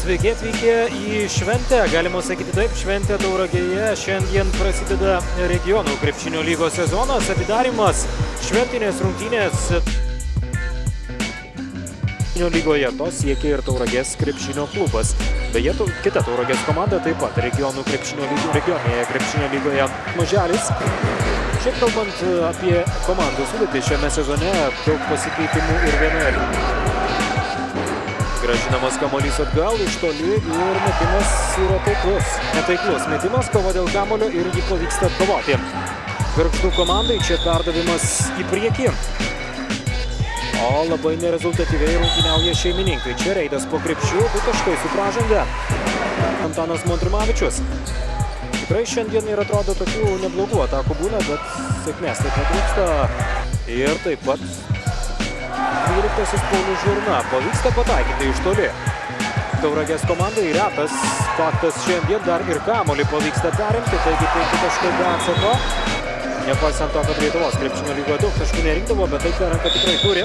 Sveiki atvykę į šventę, galima sakyti taip, šventė Tauragėje. Šiandien prasideda regionų krepšinio lygos sezonas, atidarymas šventinės rungtynės krepšinio lygoje. To siekia ir Tauragės krepšinio klubas. Beje, kita Tauragės komanda taip pat regioninėje krepšinio lygoje Maželis. Šiaip kalbant apie komandų sudėtį šiame sezone, daug pasikeitimų ir vienoje. Gražinamas kamuolys atgal iš toli ir metimas yra netaiklus metimas, kova dėl kamuolio ir jį pavyksta atkovoti. Gargždų komandai čia perdavimas į priekį. O labai nerezultatyviai rungtyniauja šeimininkai. Čia reidas po krepšiu, 2 taškai su pražanga. Antanas Montrimavičius. Tikrai šiandien ir atrodo tokių neblogų atakų būna, bet sėkmės taip pat trūksta. Ir taip pat 12-asis Paulius Žurna pavyksta pataikyti iš toli. Tauragės komandai retas faktas šiandien dar ir kamuolį pavyksta perimti, taigi 5 taškai be atsako. Nepaisant to, kad Lietuvos krepšinio lygoje daug taškų nerinkdavo, bet taip ranka tikrai turi.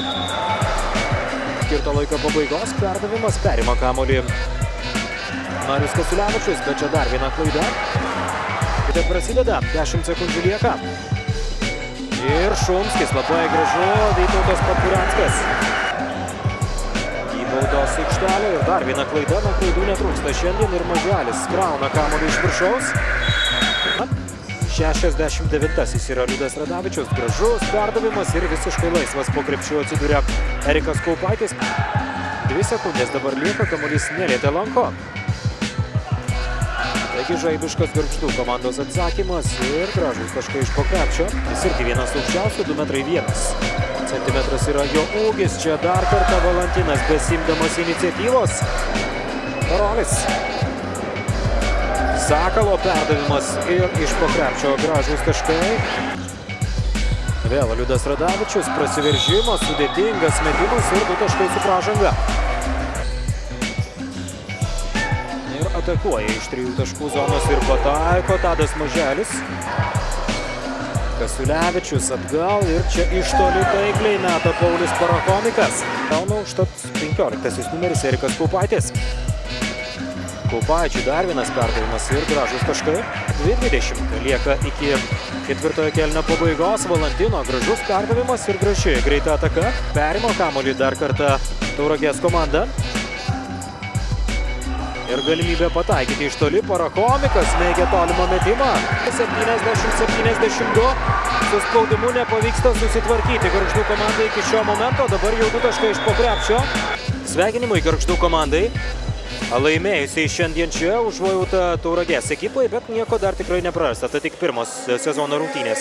Skirto laiko pabaigos perdavimas, perima kamuolį Marius Kasiulevičius, bet čia dar viena klaida. Kitaip prasideda, 10 sekundžių lieka. Ir Šumskis, labai gražu, Vytautas Papuranskas. Į baudos aikštelę ir dar viena klaida, nuo klaidų netrūksta šiandien ir Maželis krauna kamuolį iš viršaus. 69-asis yra Liudas Radavičius, gražus perdavimas ir visiškai laisvas po krepšiu atsiduria Erikas Kaupaitis. 2 sekundės dabar lieka, kamuolys nelietė lanko. Taigi žaibiškas Gargždų komandos atsakymas ir gražus taškai iš po krepšio. Jis irgi vienas aukščiausių, 2,1 m yra jo ūgis. Čia dar kartą Valantinas besimdamas iniciatyvos. Karolis. Sakalo perdavimas ir iš po krepšio gražus taškai. Vėl Liudas Radavičius, prasiveržimas, sudėtingas metimas ir 2 taškai su pražanga. Atakuoja iš 3 taškų zonos ir pataiko Tadas Maželis. Kasiulevičius atgal ir čia iš toli taikliai meta Paulius Parakomikas. Gauna užtat 15-asis numeris Erikas Kaupaitis. Kaupaičiui dar vienas perdavimas ir gražus taškai. 2:20 lieka iki 4-ojo kėlinio pabaigos. Valantino gražus perdavimas ir graži greita ataka. Perima kamuolį dar kartą Tauragės komanda. Ir galimybė pataikyti iš toli. Parakomikas mėgė tolimą metimą. 70-72. Su spaudimu nepavyksta susitvarkyti Gargždų komandai iki šio momento. Dabar jau 2 taškai iš po krepšio. Sveikinimai Gargždų komandai. Laimėjusiai šiandien čia užuojauta Tauragės ekipai, bet nieko dar tikrai neprarasta. Tai tik pirmos sezono rungtynės.